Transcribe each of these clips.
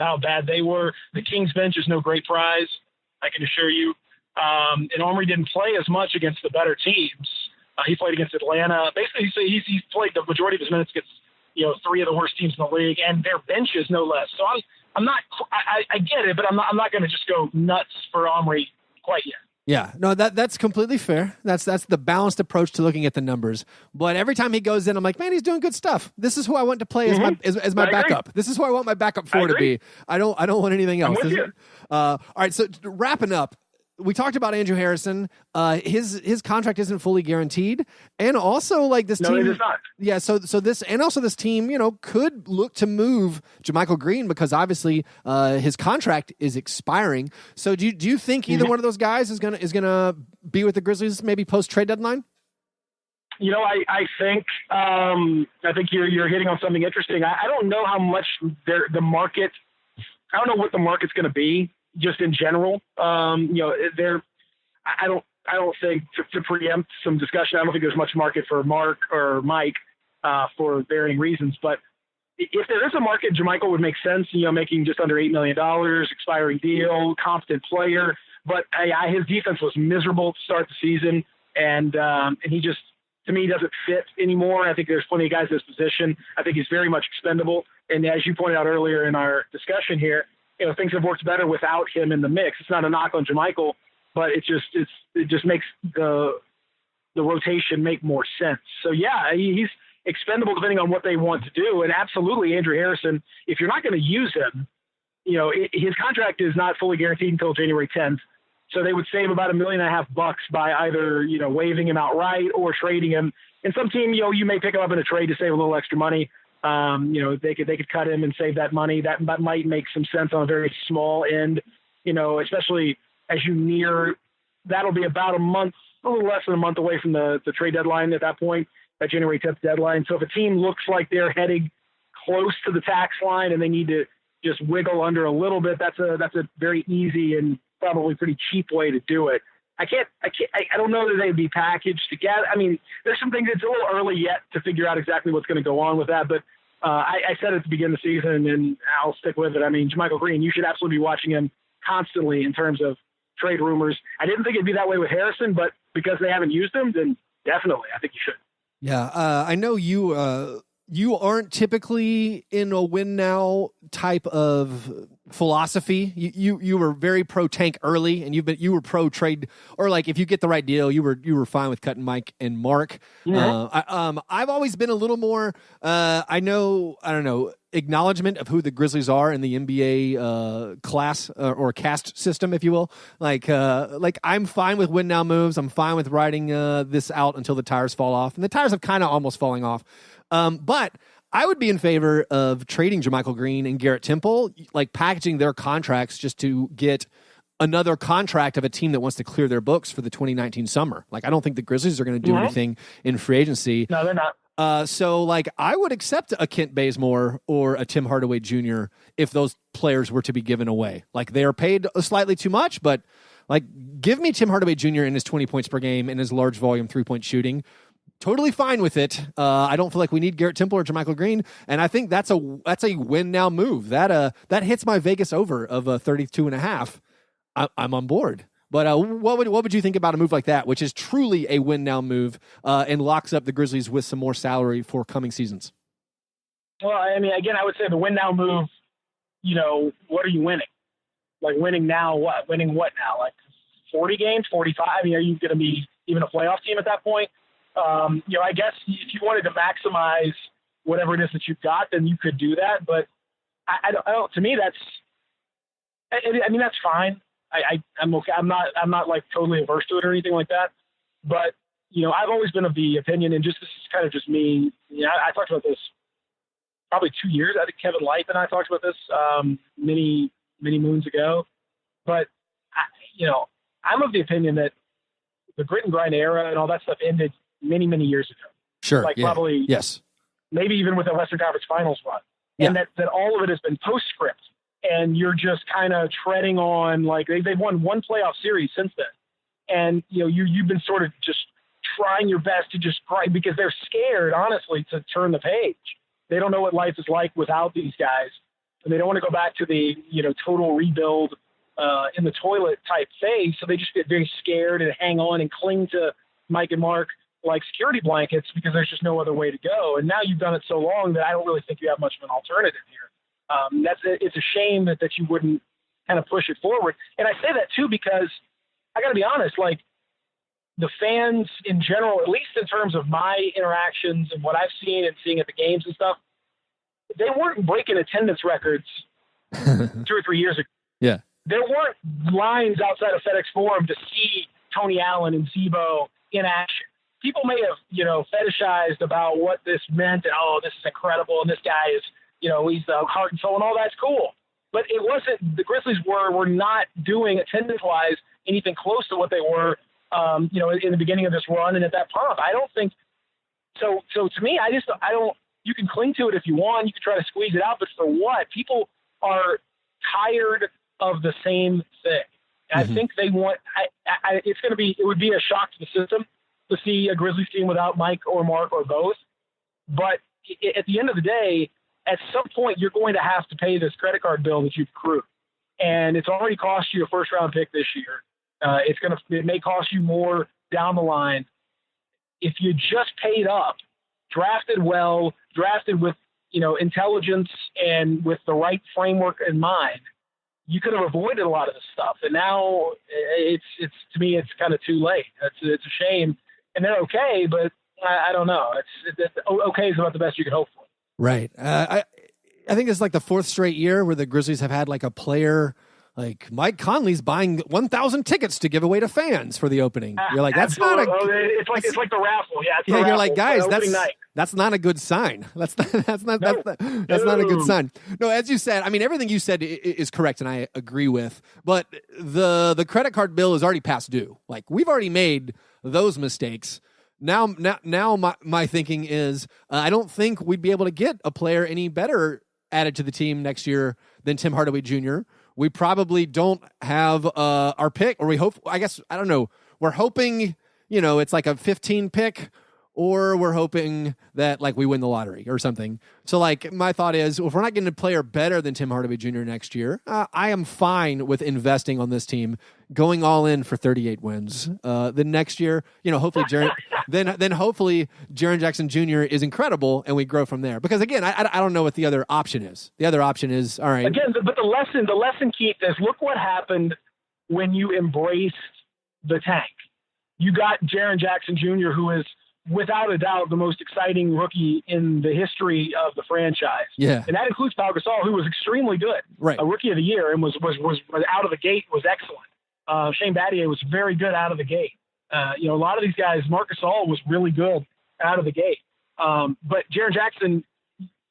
how bad they were. The Kings bench is no great prize, I can assure you. And Omri didn't play as much against the better teams. He played against Atlanta. Basically, he's played the majority of his minutes against, three of the worst teams in the league, and their benches no less. So I'm not. I get it, but I'm not going to just go nuts for Omri quite yet. Yeah, no, that's completely fair. That's the balanced approach to looking at the numbers. But every time he goes in, I'm like, man, he's doing good stuff. This is who I want to play as my backup. This is who I want my backup four to be. I don't want anything else. All right, so wrapping up, we talked about Andrew Harrison. His contract isn't fully guaranteed, and also like this team. No, it is not. Yeah, so this team, could look to move JaMychal Green because obviously his contract is expiring. So do you think either one of those guys is gonna be with the Grizzlies maybe post trade deadline? I think you're hitting on something interesting. I don't know how much the market. I don't know what the market's going to be. Just in general, I don't think to preempt some discussion. I don't think there's much market for Mark or Mike for varying reasons. But if there is a market, JaMychal would make sense. Making just under $8 million, expiring deal, competent player. But his defense was miserable to start the season, and he just, to me, doesn't fit anymore. I think there's plenty of guys in this position. I think he's very much expendable. And as you pointed out earlier in our discussion here, things have worked better without him in the mix. It's not a knock on JaMychal, but it just makes the rotation make more sense. So yeah, he's expendable depending on what they want to do. And absolutely, Andrew Harrison, if you're not going to use him, his contract is not fully guaranteed until January 10th. So they would save about $1.5 million by either, waiving him outright or trading him. And some team, you may pick him up in a trade to save a little extra money. They could cut him and save that money. That might make some sense on a very small end, especially as you near, that'll be about a little less than a month away from the trade deadline at that point, that January 10th deadline. So if a team looks like they're heading close to the tax line and they need to just wiggle under a little bit, that's a very easy and probably pretty cheap way to do it. I don't know that they'd be packaged together. I mean, there's some things, it's a little early yet to figure out exactly what's going to go on with that. But I said at the beginning of the season, and I'll stick with it. I mean, JaMychal Green, you should absolutely be watching him constantly in terms of trade rumors. I didn't think it'd be that way with Harrison, but because they haven't used him, then definitely, I think you should. Yeah, I know you aren't typically in a win now type of philosophy. You were very pro tank early, and you were pro trade, or like if you get the right deal, you were fine with cutting Mike and Mark. Mm-hmm. I've always been a little more. I don't know, acknowledgement of who the Grizzlies are in the NBA class or caste system, if you will. Like I'm fine with win now moves. I'm fine with riding this out until the tires fall off, and the tires have kind of almost falling off. But I would be in favor of trading JaMychal Green and Garrett Temple, like packaging their contracts just to get another contract of a team that wants to clear their books for the 2019 summer. Like, I don't think the Grizzlies are going to do anything in free agency. No, they're not. So like I would accept a Kent Bazemore or a Tim Hardaway Jr. if those players were to be given away. Like, they are paid slightly too much, but like, give me Tim Hardaway Jr. in his 20 points per game and his large volume 3-point shooting. Totally fine with it. I don't feel like we need Garrett Temple or JaMychal Green, and I think that's a win now move. That hits my Vegas over of 32.5. I'm on board. But what would you think about a move like that, which is truly a win now move and locks up the Grizzlies with some more salary for coming seasons? Well, I mean, again, I would say the win now move. What are you winning? Like, winning now, what? Winning what now? Like 40 games, 45? I mean, are you going to be even a playoff team at that point? I guess if you wanted to maximize whatever it is that you've got, then you could do that. But I don't. To me, that's fine. I'm okay. I'm not like totally averse to it or anything like that. But I've always been of the opinion, and this is kind of just me. I talked about this probably 2 years. I think Kevin Light and I talked about this many moons ago. But I'm of the opinion that the grit and grind era and all that stuff ended many years ago. Sure. Like, yeah. Probably, yes. Maybe even with the Western Conference Finals run. Yeah. And that all of it has been postscript. And you're just kind of treading on, like, they've won one playoff series since then. And, you've been sort of just trying your best to just grind because they're scared, honestly, to turn the page. They don't know what life is like without these guys. and they don't want to go back to the, total rebuild in the toilet type phase. So they just get very scared and hang on and cling to Mike and Mark like security blankets because there's just no other way to go. And now you've done it so long that I don't really think you have much of an alternative here. It's a shame that you wouldn't kind of push it forward. And I say that too because I got to be honest, like the fans in general, at least in terms of my interactions and what I've seen and seeing at the games and stuff, they weren't breaking attendance records 2 or 3 years ago. Yeah. There weren't lines outside of FedEx Forum to see Tony Allen and Zebo in action. People may have, fetishized about what this meant and, oh, this is incredible, and this guy is, he's the heart and soul, and all that's cool. But it wasn't – the Grizzlies were not doing attendance-wise anything close to what they were, in the beginning of this run and at that pump. I don't think – so to me, I don't – you can cling to it if you want. You can try to squeeze it out, but for what? People are tired of the same thing. And I think they want – it would be a shock to the system to see a Grizzlies team without Mike or Mark or both. But at the end of the day, at some point you're going to have to pay this credit card bill that you've accrued. And it's already cost you a first-round pick this year. It may cost you more down the line. If you just paid up, drafted well, drafted with, intelligence and with the right framework in mind, you could have avoided a lot of this stuff. And now it's to me, it's kind of too late. It's a shame. And they're okay, but I don't know. Okay is about the best you could hope for. Right. I think it's like the 4th straight year where the Grizzlies have had like a player like Mike Conley's buying 1,000 tickets to give away to fans for the opening. You're like, that's absolutely. not it's like the raffle. Yeah. Yeah. You're raffle. Like, guys, Night. That's not a good sign. That's not a good sign. No, as you said, I mean, everything you said is correct, and I agree with. But the credit card bill is already past due. Like, we've already made those mistakes. Now, my thinking is I don't think we'd be able to get a player any better added to the team next year than Tim Hardaway Jr. We probably don't have our pick, or we hope. I guess I don't know. We're hoping, it's like a 15 pick. Or we're hoping that like we win the lottery or something. So like my thought is, if we're not getting a player better than Tim Hardaway Jr. next year, I am fine with investing on this team, going all in for 38 wins. The next year, hopefully then hopefully Jaren Jackson Jr. is incredible and we grow from there. Because again, I don't know what the other option is. The other option is all right. Again, but the lesson, Keith, is look what happened when you embraced the tank. You got Jaren Jackson Jr., who is without a doubt the most exciting rookie in the history of the franchise. Yeah. And that includes Pau Gasol, who was extremely good. Right. A rookie of the year and was out of the gate, was excellent. Shane Battier was very good out of the gate. A lot of these guys, Marc Gasol was really good out of the gate. But Jaren Jackson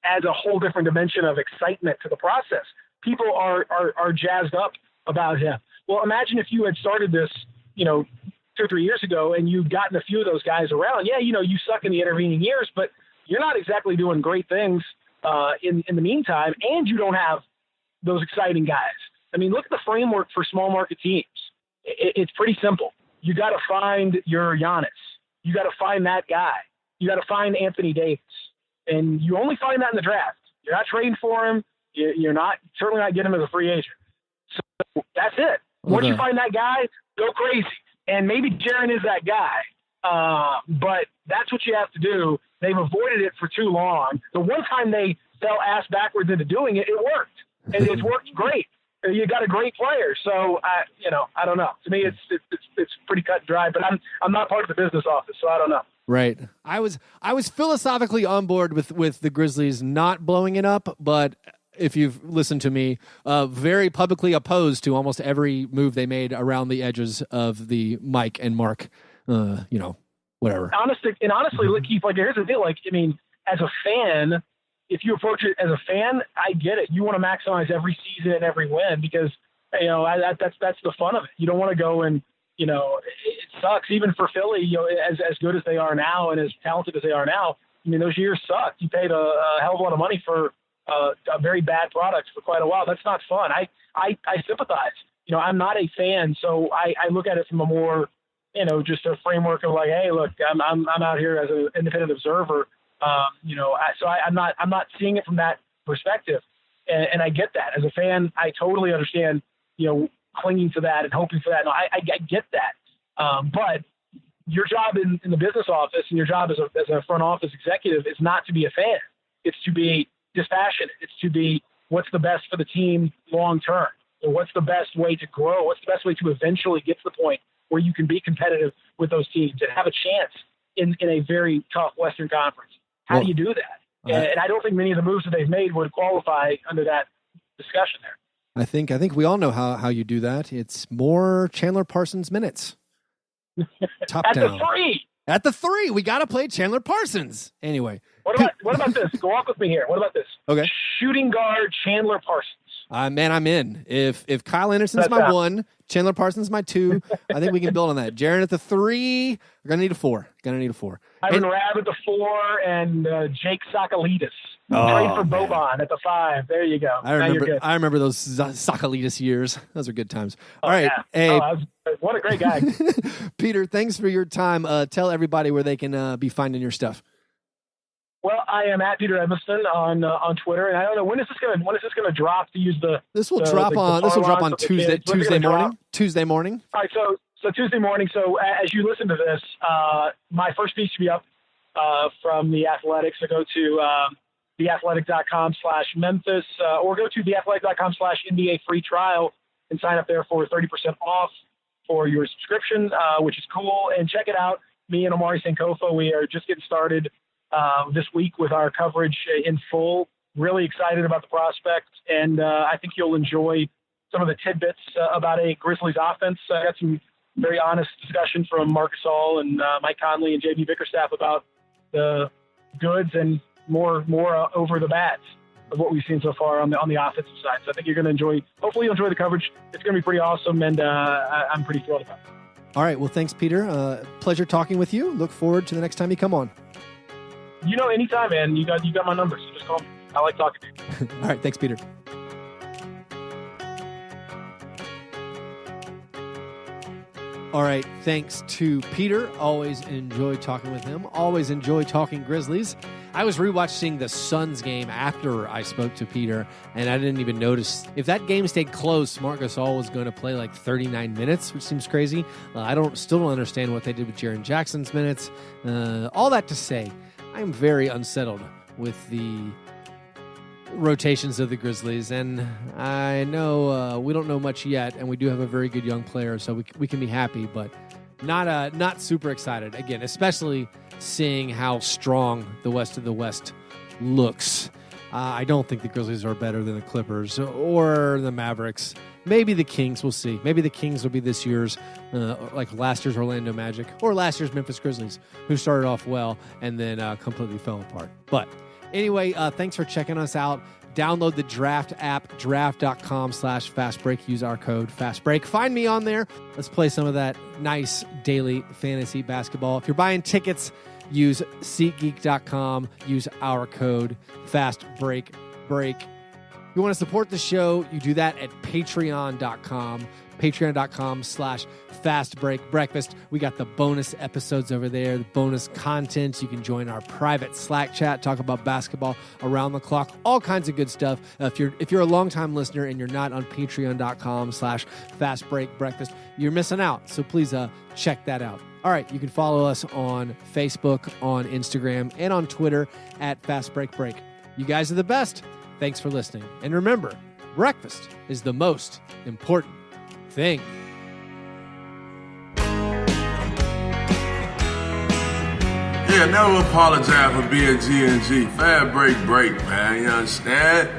adds a whole different dimension of excitement to the process. People are jazzed up about him. Well, imagine if you had started this, 2 or 3 years ago, and you've gotten a few of those guys around. Yeah, you suck in the intervening years, but you're not exactly doing great things in the meantime, and you don't have those exciting guys. I mean, look at the framework for small market teams. It's pretty simple. You got to find your Giannis. You got to find that guy. You got to find Anthony Davis, and you only find that in the draft. You're not trading for him. You're certainly not getting him as a free agent. So that's it. Once you find that guy, go crazy. And maybe Jaren is that guy, but that's what you have to do. They've avoided it for too long. The one time they fell ass backwards into doing it, it worked, and it's worked great. You got a great player, so I don't know. To me, it's pretty cut and dry. But I'm not part of the business office, so I don't know. Right. I was philosophically on board with the Grizzlies not blowing it up, but if you've listened to me, very publicly opposed to almost every move they made around the edges of the Mike and Mark, whatever. Honestly, Keith, like, here's the deal. Like, I mean, as a fan, if you approach it as a fan, I get it. You want to maximize every season and every win because, that's the fun of it. You don't want to go and, it sucks even for Philly, as good as they are now and as talented as they are now. I mean, those years sucked. You paid a hell of a lot of money for a very bad product for quite a while. That's not fun. I sympathize. I'm not a fan, so I look at it from a more, just a framework of like, hey, look, I'm out here as an independent observer. So I'm not seeing it from that perspective. And I get that. As a fan, I totally understand, clinging to that and hoping for that. No, I get that. But your job in the business office and your job as a front office executive is not to be a fan. It's to be dispassionate. It's to be what's the best for the team long term. And what's the best way to grow? What's the best way to eventually get to the point where you can be competitive with those teams and have a chance in a very tough Western Conference? How do you do that? And I don't think many of the moves that they've made would qualify under that discussion there. I think we all know how you do that. It's more Chandler Parsons minutes. Top At down. the 3. At the 3. We got to play Chandler Parsons. Anyway. What about this? Go walk with me here. What about this? Okay. Shooting guard Chandler Parsons. Man, I'm in. If Kyle Anderson's my 1, Chandler Parsons my 2, I think we can build on that. Jaren at the 3. We're going to need a 4. Ivan Rabb at the 4 and Jake Sakalidis. Trade for Boban at the 5. There you go. I remember those Sakalidis years. Those are good times. All right. Yeah. Hey, what a great guy. Peter, thanks for your time. Tell everybody where they can be finding your stuff. Well, I am at Peter Edmiston on Twitter, and I don't know when is this gonna drop to use the. This will drop on Tuesday morning. Tuesday morning. All right, so Tuesday morning. So as you listen to this, my first piece will be up from The Athletic. So go to theathletic.com/Memphis or go to theathletic.com/NBA free trial and sign up there for 30% off for your subscription, which is cool. And check it out. Me and Omari Sankofa, we are just getting started this week with our coverage in full. Really excited about the prospect, and I think you'll enjoy some of the tidbits about a Grizzlies offense. I got some very honest discussion from Marc Gasol and Mike Conley and JB Bickerstaff about the goods and more over the bats of what we've seen so far on the offensive side. So I think you're going to enjoy. Hopefully, you'll enjoy the coverage. It's going to be pretty awesome, and I'm pretty thrilled about it. All right. Well, thanks, Peter. Pleasure talking with you. Look forward to the next time you come on. Anytime, man. You got my number, so just call me. I like talking to you. All right. Thanks, Peter. All right. Thanks to Peter. Always enjoy talking with him. Always enjoy talking Grizzlies. I was rewatching the Suns game after I spoke to Peter, and I didn't even notice. If that game stayed close, Marc Gasol was going to play like 39 minutes, which seems crazy. I still don't understand what they did with Jaren Jackson's minutes. All that to say, I'm very unsettled with the rotations of the Grizzlies, and I know we don't know much yet, and we do have a very good young player, so we can be happy, but not super excited. Again, especially seeing how strong the West of the West looks. I don't think the Grizzlies are better than the Clippers or the Mavericks. Maybe the Kings, we'll see. Maybe the Kings will be this year's, like last year's Orlando Magic or last year's Memphis Grizzlies, who started off well and then completely fell apart. But anyway, thanks for checking us out. Download the Draft app, draft.com/fastbreak. Use our code FASTBREAK. Find me on there. Let's play some of that nice daily fantasy basketball. If you're buying tickets, use SeatGeek.com. Use our code FASTBREAK. If you want to support the show, you do that at patreon.com. Patreon.com/fastbreakbreakfast. We got the bonus episodes over there, the bonus content. You can join our private Slack chat, talk about basketball around the clock, all kinds of good stuff. If you're a longtime listener and you're not on patreon.com/fastbreakbreakfast, you're missing out. So please check that out. All right, you can follow us on Facebook, on Instagram, and on Twitter at FastBreakBreak. You guys are the best. Thanks for listening. And remember, breakfast is the most important thing. Yeah, never apologize for being G&G. Fast break, man. You understand?